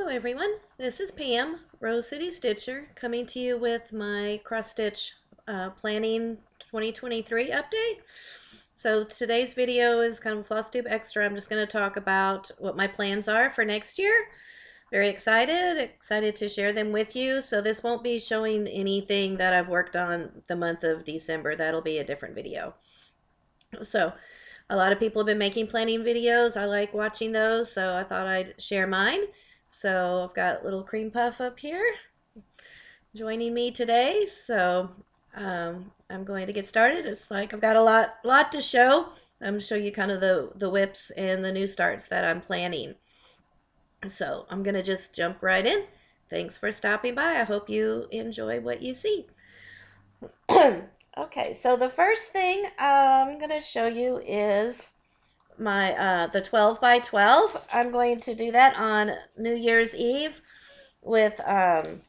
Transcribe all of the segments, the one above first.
Hello everyone, this is Pam, Rose City Stitcher, coming to you with my cross stitch planning 2023 update. So today's video is kind of a Flosstube extra. I'm just going to talk about what my plans are for next year. Very excited to share them with you. So this won't be showing anything that I've worked on the month of December. That'll be a different video. So a lot of people have been making planning videos. I like watching those, so I thought I'd share mine. So I've got little cream puff up here joining me today. So I'm going to get started. It's like I've got a lot to show. I'm going to show you kind of the whips and the new starts that I'm planning. So I'm going to just jump right in. Thanks for stopping by. I hope you enjoy what you see. Okay, so the first thing I'm going to show you is my the 12 by 12. I'm going to do that on New Year's Eve with Pam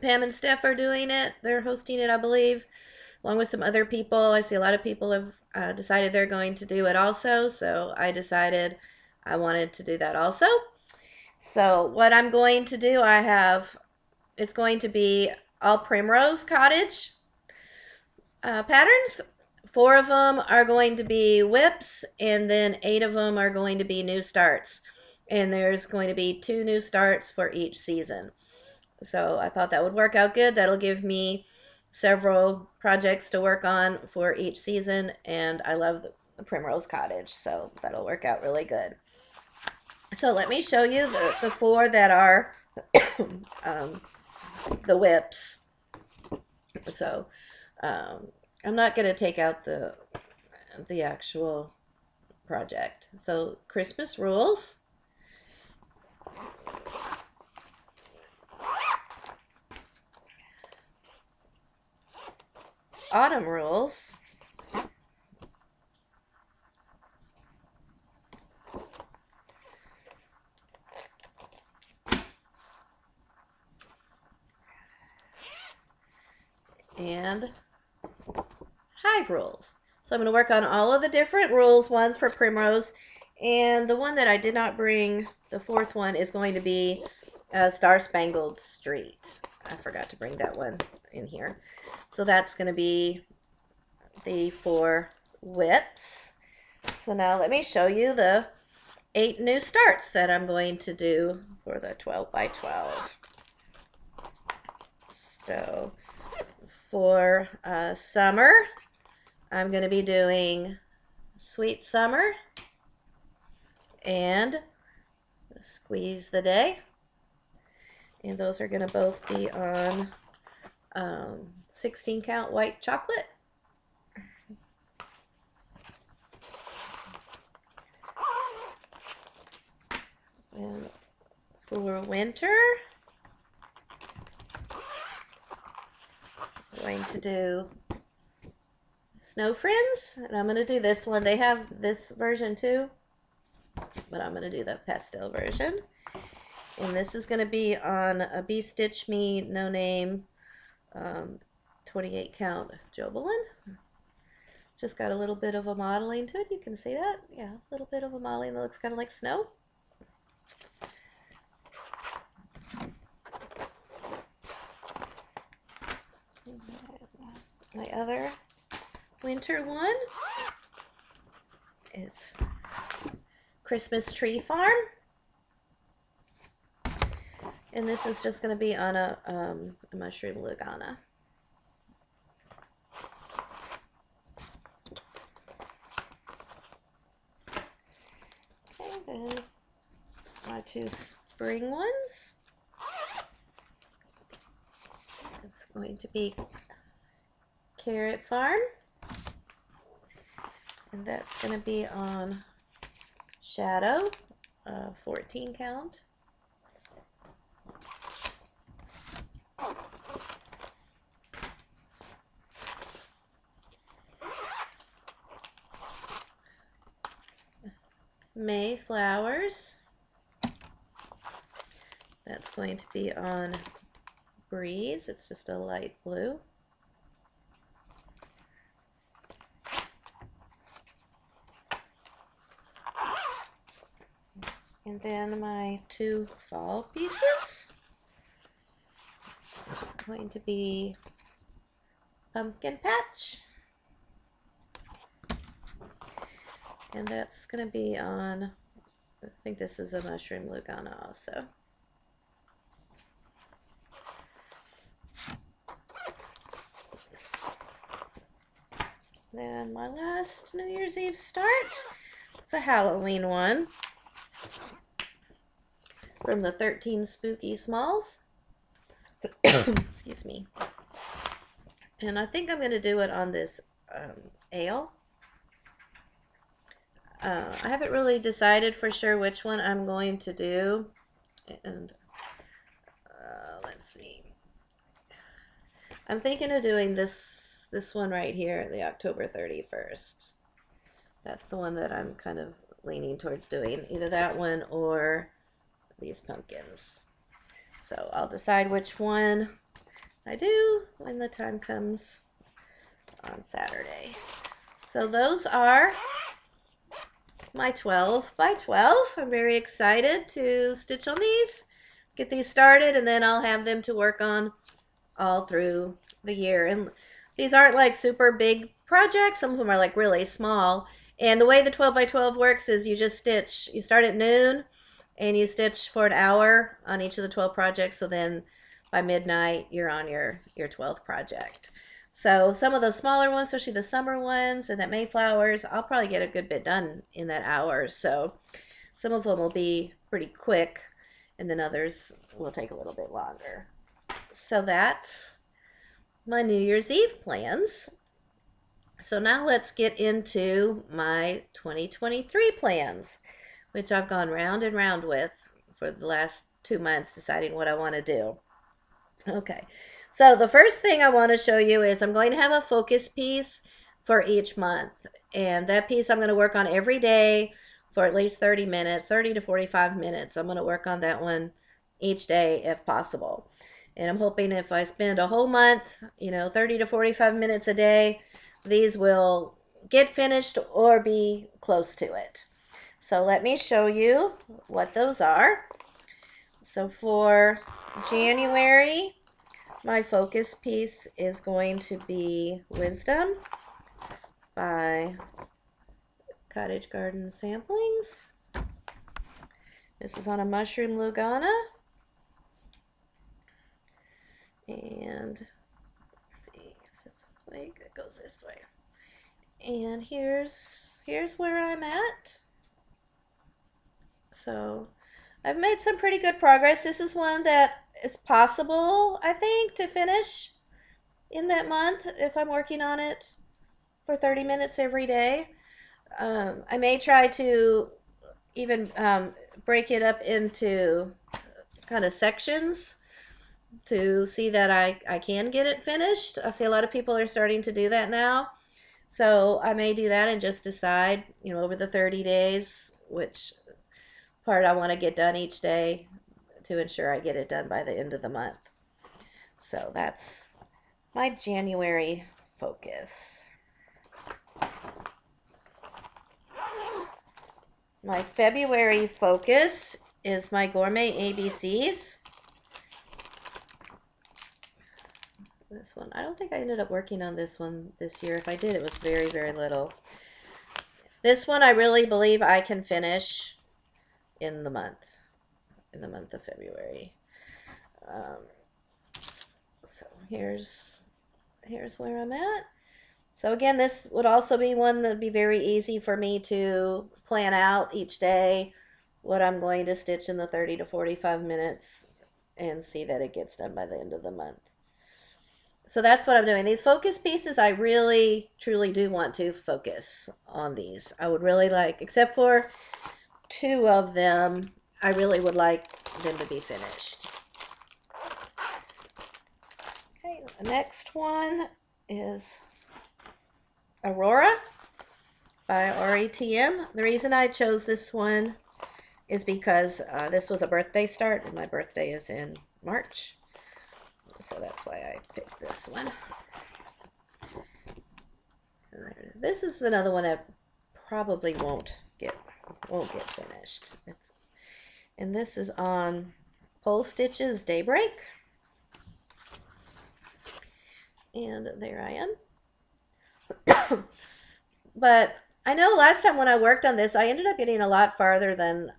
and Steph are doing it. They're hosting it, I believe, along with some other people. I see a lot of people have decided they're going to do it also, so I decided I wanted to do that also. So what I'm going to do, it's going to be all Primrose Cottage patterns. 4 of them are going to be whips, and then 8 of them are going to be new starts. And there's going to be 2 new starts for each season. So I thought that would work out good. That'll give me several projects to work on for each season, and I love the Primrose Cottage, so that'll work out really good. So let me show you the 4 that are the whips. So I'm not going to take out the actual project. So Christmas rules. Autumn rules. And hive rules. So I'm going to work on all of the different rules, ones for Primrose, and the one that I did not bring, the 4th one, is going to be Star Spangled Street. I forgot to bring that one in here. So that's going to be the 4 whips. So now let me show you the 8 new starts that I'm going to do for the 12 by 12. So for summer, I'm going to be doing Sweet Summer and Squeeze the Day. And those are going to both be on 16 count white chocolate. And for winter, I'm going to do Snow Friends, and I'm going to do this one. They have this version too, but I'm going to do the pastel version. And this is going to be on a Bee Stitch Me No Name 28 count Jobelin. Just got a little bit of a modeling to it. You can see that. Yeah, a little bit of a modeling that looks kind of like snow. My other winter one is Christmas Tree Farm. And this is just going to be on a mushroom Lugana. Okay, then my 2 spring ones. It's going to be Carrot Farm, and that's going to be on Shadow, 14 count. Mayflowers, that's going to be on Breeze. It's just a light blue. And then my 2 fall pieces are going to be pumpkin patch. And that's going to be on, I think this is a mushroom lugana also. Then my last New Year's Eve start, it's a Halloween one from the 13 Spooky Smalls. Excuse me. And I think I'm going to do it on this ale. I haven't really decided for sure which one I'm going to do. And let's see. I'm thinking of doing this one right here, the October 31st. That's the one that I'm kind of leaning towards doing. Either that one or these pumpkins. So I'll decide which one I do when the time comes on Saturday. So those are my 12 by 12. I'm very excited to stitch on these, get these started, and then I'll have them to work on all through the year. And these aren't like super big projects. Some of them are like really small. And the way the 12 by 12 works is you just stitch, you start at noon and you stitch for an hour on each of the 12 projects. So then by midnight, you're on your 12th project. So some of the smaller ones, especially the summer ones and that Mayflowers, I'll probably get a good bit done in that hour. So some of them will be pretty quick and then others will take a little bit longer. So that's my New Year's Eve plans. So now let's get into my 2023 plans, which I've gone round and round with for the last 2 months deciding what I want to do. Okay, so the first thing I want to show you is I'm going to have a focus piece for each month. And that piece I'm going to work on every day for at least 30 minutes, 30 to 45 minutes. I'm going to work on that one each day if possible. And I'm hoping if I spend a whole month, 30 to 45 minutes a day, these will get finished or be close to it. So let me show you what those are. So for January, my focus piece is going to be Wisdom by Cottage Garden Samplings. This is on a mushroom lugana. And let's see, it goes this way. And here's where I'm at. So I've made some pretty good progress. This is one that is possible, I think, to finish in that month if I'm working on it for 30 minutes every day. I may try to even break it up into kind of sections to see that I can get it finished. I see a lot of people are starting to do that now. So I may do that and just decide, over the 30 days, which part I want to get done each day to ensure I get it done by the end of the month. So that's my January focus. My February focus is my Gourmet ABCs. This one, I don't think I ended up working on this one this year. If I did, it was very, very little. This one I really believe I can finish in the month of February. So here's where I'm at. So again, this would also be one that would be very easy for me to plan out each day what I'm going to stitch in the 30 to 45 minutes and see that it gets done by the end of the month. So that's what I'm doing. These focus pieces, I really, truly do want to focus on these. I would really like, except for 2 of them, I really would like them to be finished. Okay, the next one is Aurora by RETM. The reason I chose this one is because this was a birthday start, and my birthday is in March. So that's why I picked this one. This is another one that probably won't get finished. And this is on Pole Stitches Daybreak. And there I am. But I know last time when I worked on this, I ended up getting a lot farther than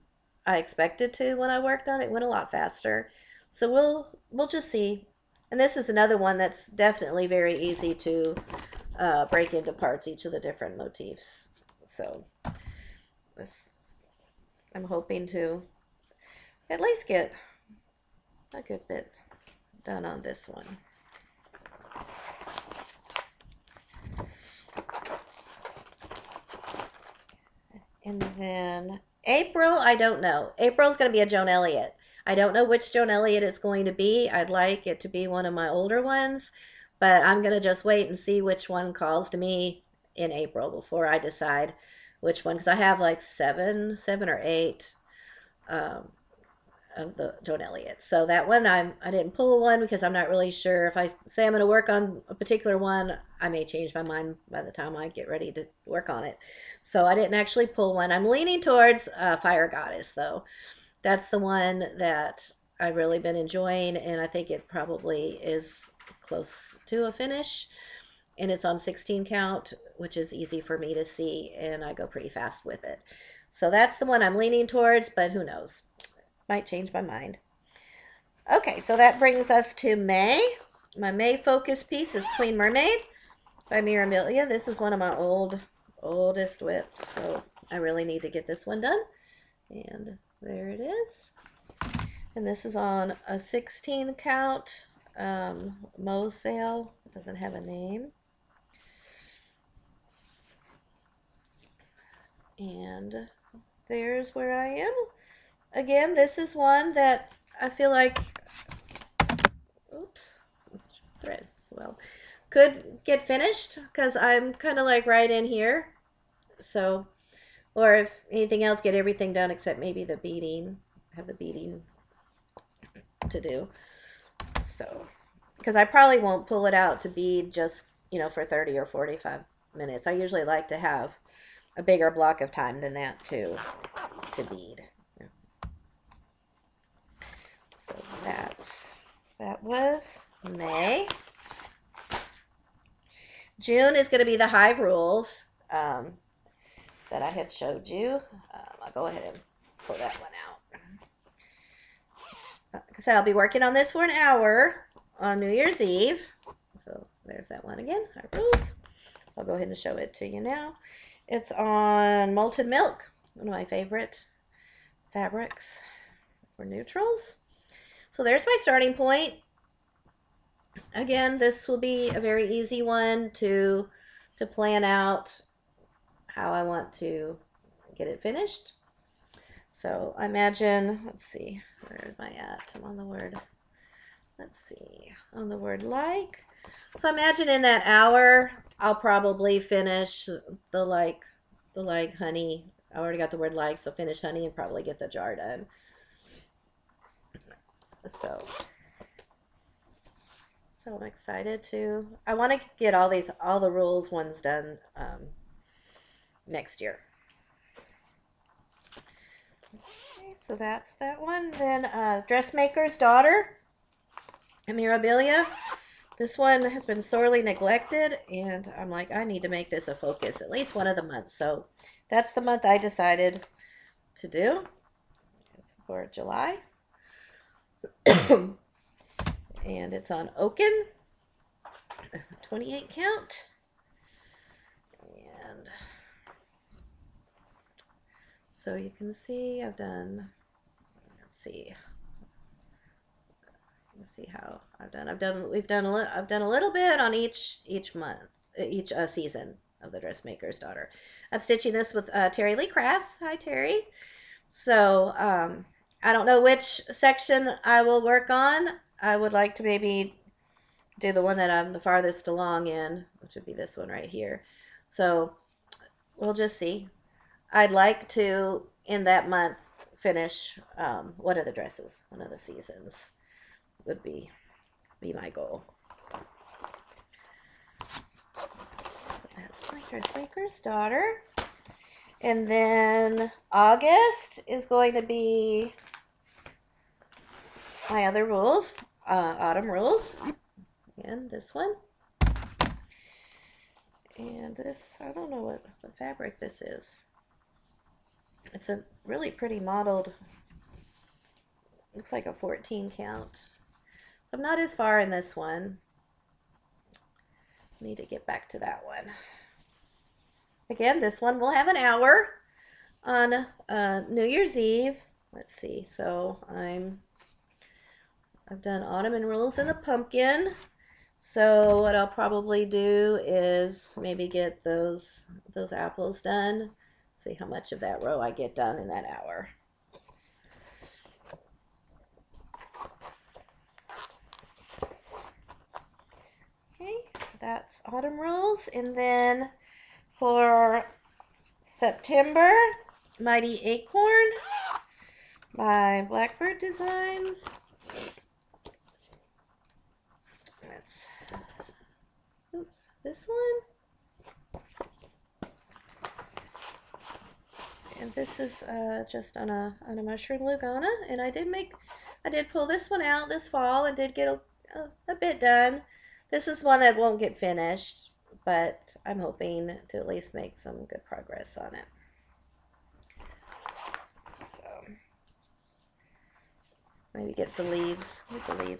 I expected to when I worked on it. It went a lot faster. So we'll just see. And this is another one that's definitely very easy to break into parts, each of the different motifs. So this, I'm hoping to at least get a good bit done on this one. And then April, I don't know. April's going to be a Joan Elliott. I don't know which Joan Elliott it's going to be. I'd like it to be one of my older ones, but I'm going to just wait and see which one calls to me in April before I decide which one, because I have like seven or eight of the Joan Elliott. So that one, I didn't pull one because I'm not really sure. If I say I'm going to work on a particular one, I may change my mind by the time I get ready to work on it. So I didn't actually pull one. I'm leaning towards Fire Goddess, though. That's the one that I've really been enjoying, and I think it probably is close to a finish. And it's on 16 count, which is easy for me to see, and I go pretty fast with it. So that's the one I'm leaning towards, but who knows? Might change my mind. Okay, so that brings us to May. My May focus piece is Queen Mermaid by Mirabilia. This is one of my oldest whips, so I really need to get this one done. And there it is. And this is on a 16 count Moe's sale. It doesn't have a name. And there's where I am. Again, this is one that I feel like, oops, thread, well, could get finished because I'm kind of like right in here. So, or if anything else, get everything done except maybe the beading, have the beading to do. So, because I probably won't pull it out to bead just, for 30 or 45 minutes. I usually like to have a bigger block of time than that to bead. So that was May. June is going to be the Hive Rules that I had showed you. I'll go ahead and pull that one out. Like I said, I'll be working on this for an hour on New Year's Eve. So there's that one again, Hive Rules. I'll go ahead and show it to you now. It's on Molten Milk, one of my favorite fabrics for neutrals. So there's my starting point. Again, this will be a very easy one to plan out how I want to get it finished. So I imagine, let's see, where am I at? I'm on the word, let's see, on the word like. So imagine in that hour, I'll probably finish the like honey. I already got the word like, so finish honey and probably get the jar done. So I'm excited to, I want to get all the rules ones done next year. Okay, so that's that one. Then Dressmaker's Daughter, Mirabilia. This one has been sorely neglected, and I'm like, I need to make this a focus at least one of the months. So that's the month I decided to do. It's for July. And it's on Oaken, 28 count. And so you can see I've done, let's see how I've done. I've done a little bit on each month, each season of the Dressmaker's Daughter. I'm stitching this with Terry Lee Crafts. Hi, Terry. So I don't know which section I will work on. I would like to maybe do the one that I'm the farthest along in, which would be this one right here. So we'll just see. I'd like to, in that month, finish one of the dresses, one of the seasons would be my goal. That's my Dressmaker's Daughter. And then August is going to be my other rules, autumn rules, and this one. And this, I don't know what fabric this is. It's a really pretty mottled, looks like a 14 count. I'm not as far in this one. Need to get back to that one. Again, this one will have an hour on New Year's Eve. Let's see, so I've done autumn and rules in the pumpkin. So what I'll probably do is maybe get those apples done. See how much of that row I get done in that hour. Okay, so that's autumn rules. And then for September, Mighty Acorn by Blackbird Designs. That's, oops, this one. And this is just on a mushroom Lugana, and I did pull this one out this fall and did get a bit done. This is one that won't get finished, but I'm hoping to at least make some good progress on it. So maybe get the leaves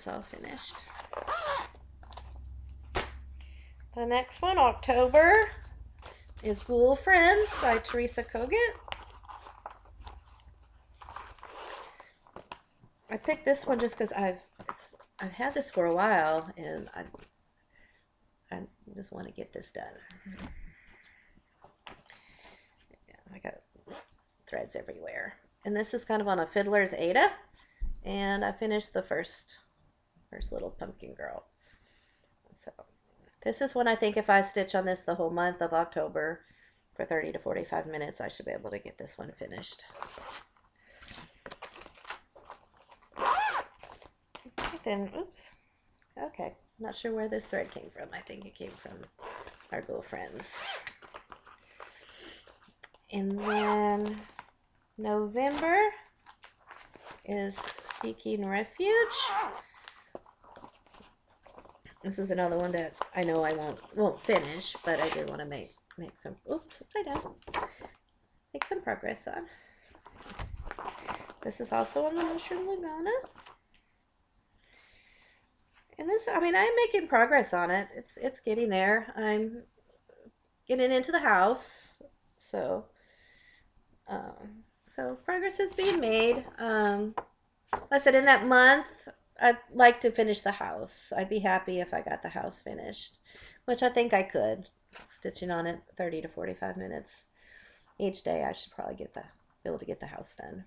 all finished. The next one, October, is Ghoul Friends by Teresa Kogut. I picked this one just because I've had this for a while, and I just want to get this done. Yeah, I got threads everywhere, and this is kind of on a Fiddler's Ada, and I finished the first little pumpkin girl. So this is one I think if I stitch on this the whole month of October for 30 to 45 minutes, I should be able to get this one finished. Then, oops, okay, not sure where this thread came from. I think it came from our Ghoul Friends. And then November is Seeking Refuge. This is another one that I know I won't finish, but I did want to make some, oops, upside down, make some progress on. This is also on the Mushroom Lugana. And this, I mean, I'm making progress on it. It's getting there. I'm getting into the house, so progress is being made. Like I said, in that month, I'd like to finish the house. I'd be happy if I got the house finished, which I think I could. Stitching on it 30 to 45 minutes each day, I should probably be able to get the house done.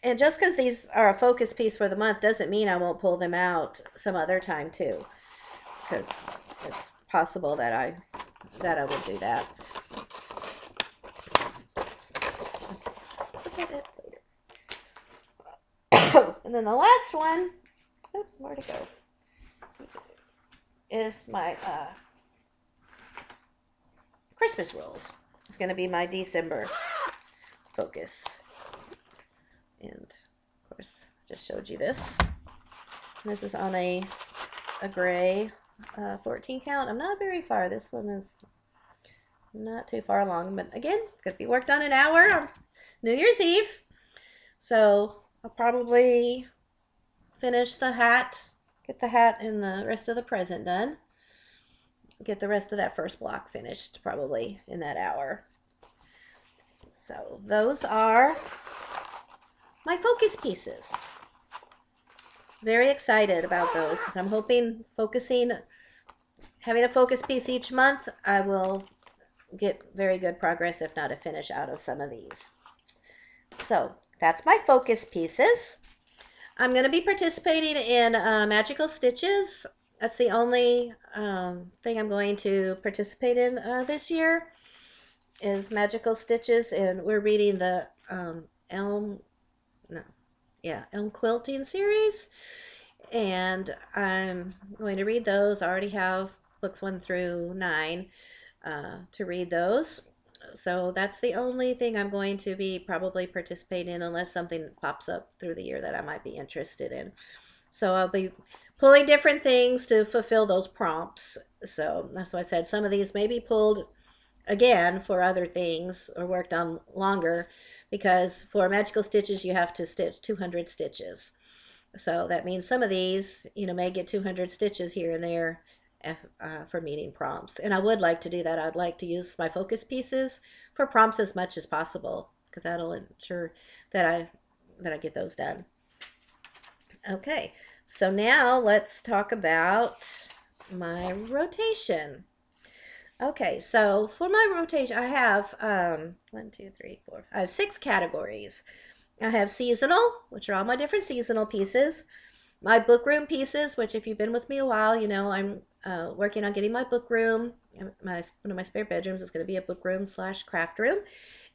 And just because these are a focus piece for the month doesn't mean I won't pull them out some other time too, because it's possible that I will do that. Look at it later. And then the last one, oh, where to go, is my Christmas rolls. It's going to be my December focus. And of course, just showed you this. This is on a gray 14 count. I'm not very far. This one is not too far along, but again, could be worked on an hour on New Year's Eve. So I'll probably finish the hat, get the hat and the rest of the present done. Get the rest of that first block finished probably in that hour. So those are my focus pieces. Very excited about those because I'm hoping having a focus piece each month, I will get very good progress, if not a finish out of some of these. So that's my focus pieces. I'm going to be participating in Magical Stitches. That's the only thing I'm going to participate in this year is Magical Stitches, and we're reading the Elm Quilting series, and I'm going to read those. I already have books 1 through 9 to read those, So that's the only thing I'm going to be probably participating in unless something pops up through the year that I might be interested in. So I'll be pulling different things to fulfill those prompts. So that's why I said some of these may be pulled again for other things or worked on longer, because for magical stitches you have to stitch 200 stitches. So that means some of these, may get 200 stitches here and there for meeting prompts. And I would like to do that. I'd like to use my focus pieces for prompts as much as possible, because that'll ensure that I get those done. Okay, so now let's talk about my rotation. Okay, so for my rotation, I have 1, 2, 3, 4. I have 6 categories. I have seasonal, which are all my different seasonal pieces. My book room pieces, which if you've been with me a while, you know I'm working on getting my book room. One of my spare bedrooms is going to be a book room / craft room.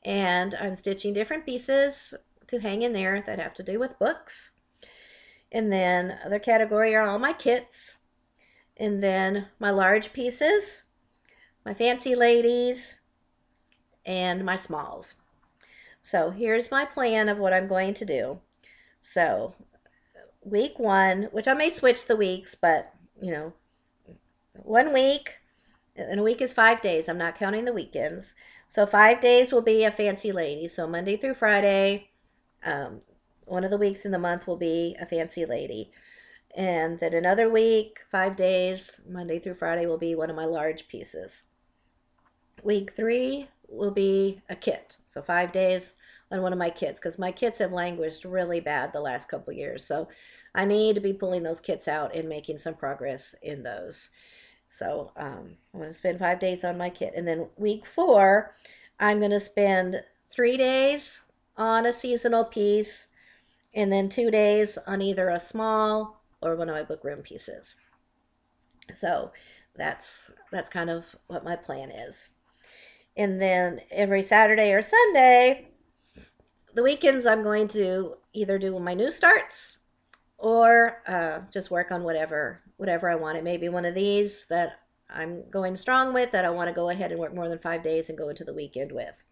And I'm stitching different pieces to hang in there that have to do with books. And then other category are all my kits. And then my large pieces, my fancy ladies, and my smalls. So here's my plan of what I'm going to do. So week 1, which I may switch the weeks, but 1 week, and a week is 5 days. I'm not counting the weekends. So 5 days will be a fancy lady. So Monday through Friday, one of the weeks in the month will be a fancy lady. And then another week, 5 days, Monday through Friday, will be one of my large pieces. Week 3 will be a kit. So 5 days on one of my kits, because my kits have languished really bad the last couple years. So I need to be pulling those kits out and making some progress in those. So I'm going to spend 5 days on my kit. And then week 4, I'm going to spend 3 days on a seasonal piece, and then 2 days on either a small or one of my book room pieces. So that's kind of what my plan is. And then every Saturday or Sunday, the weekends, I'm going to either do my new starts or just work on whatever I want. It may be one of these that I'm going strong with that I want to go ahead and work more than 5 days and go into the weekend with.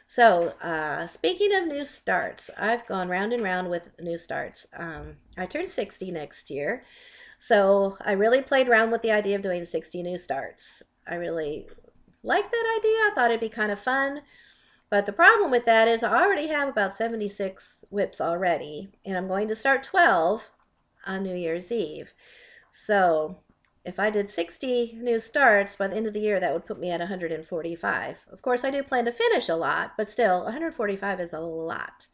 So speaking of new starts, I've gone round and round with new starts. I turn 60 next year, so I really played around with the idea of doing 60 new starts. I really liked that idea. I thought it'd be kind of fun. But the problem with that is I already have about 76 whips already, and I'm going to start 12 on New Year's Eve. So if I did 60 new starts by the end of the year, that would put me at 145. Of course, I do plan to finish a lot, but still, 145 is a lot.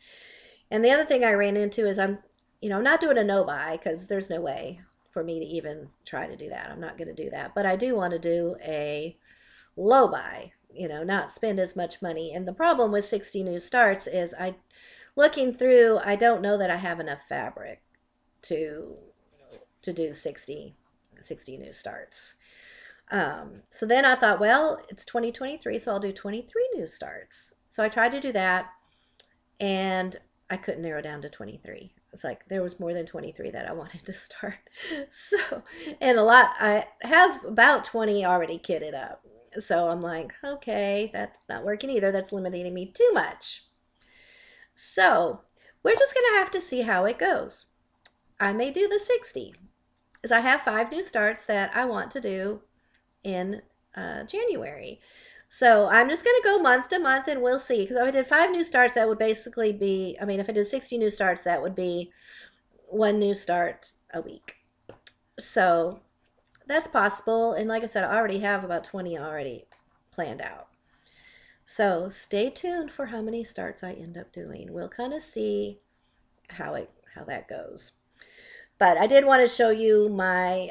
And the other thing I ran into is I'm not doing a no-buy, because there's no way for me to even try to do that. I'm not going to do that. But I do want to do a low buy, not spend as much money. And the problem with 60 new starts is looking through, I don't know that I have enough fabric to do 60 new starts. So then I thought, well, it's 2023, so I'll do 23 new starts. So I tried to do that, and I couldn't narrow down to 23. It's like there was more than 23 that I wanted to start. So, and I have about 20 already kitted up. So I'm like, okay, that's not working either. That's limiting me too much. So we're just going to have to see how it goes. I may do the 60, because I have 5 new starts that I want to do in January. So I'm just going to go month to month, and we'll see. Because if I did 5 new starts, that would basically be, if I did 60 new starts, that would be 1 new start a week. So that's possible. And like I said, I already have about 20 already planned out. So stay tuned for how many starts I end up doing. We'll kind of see how that goes. But I did want to show you my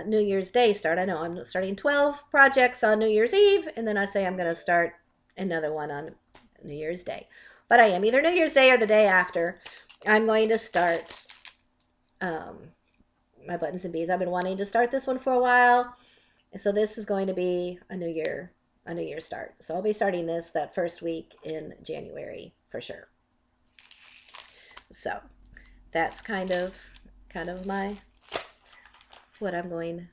New Year's Day start. I know I'm starting 12 projects on New Year's Eve, and then I say I'm going to start another one on New Year's Day. But I am either New Year's Day or the day after. I'm going to start my buttons and beads. I've been wanting to start this one for a while, and so this is going to be a New Year start. So I'll be starting this that first week in January for sure. So that's kind of what I'm going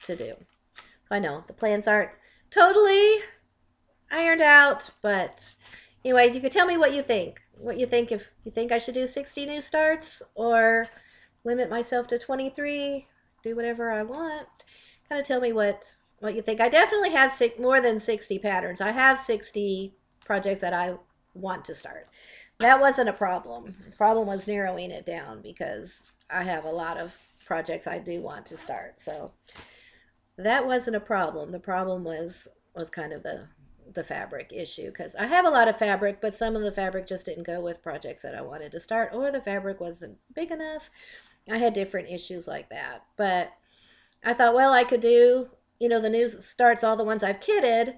to do. So I know the plans aren't totally ironed out. But anyway, you could tell me what you think. What you think, if you think I should do 60 new starts or limit myself to 23, do whatever I want. Kind of tell me what you think. I definitely have more than 60 patterns. I have 60 projects that I want to start. That wasn't a problem. The problem was narrowing it down because I have a lot of projects I do want to start. So that wasn't a problem. The problem was kind of the fabric issue, because I have a lot of fabric, but some of the fabric just didn't go with projects that I wanted to start, or the fabric wasn't big enough. I had different issues like that. But I thought, well, I could do, the new starts, all the ones I've kitted,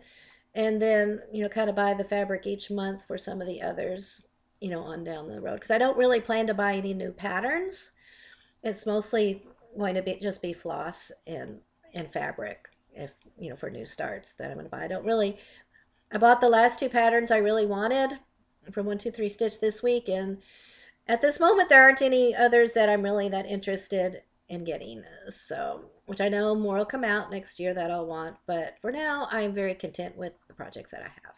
and then, kind of buy the fabric each month for some of the others, on down the road. Because I don't really plan to buy any new patterns. It's mostly going to just be floss and fabric, if, for new starts that I'm going to buy. I bought the last two patterns I really wanted from 123 Stitch this week, and at this moment there aren't any others that I'm really that interested in getting. So, which I know more will come out next year that I'll want, but for now I'm very content with the projects that I have.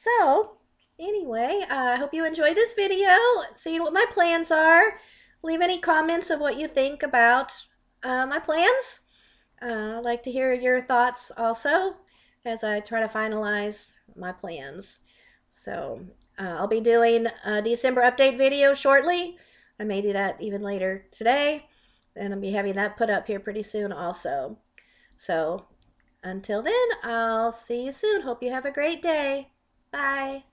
So anyway, I hope you enjoyed this video, seeing what my plans are. Leave any comments of what you think about my plans. I'd like to hear your thoughts also as I try to finalize my plans. So I'll be doing a December update video shortly. I may do that even later today, and I'll be having that put up here pretty soon also. So until then, I'll see you soon. Hope you have a great day. Bye.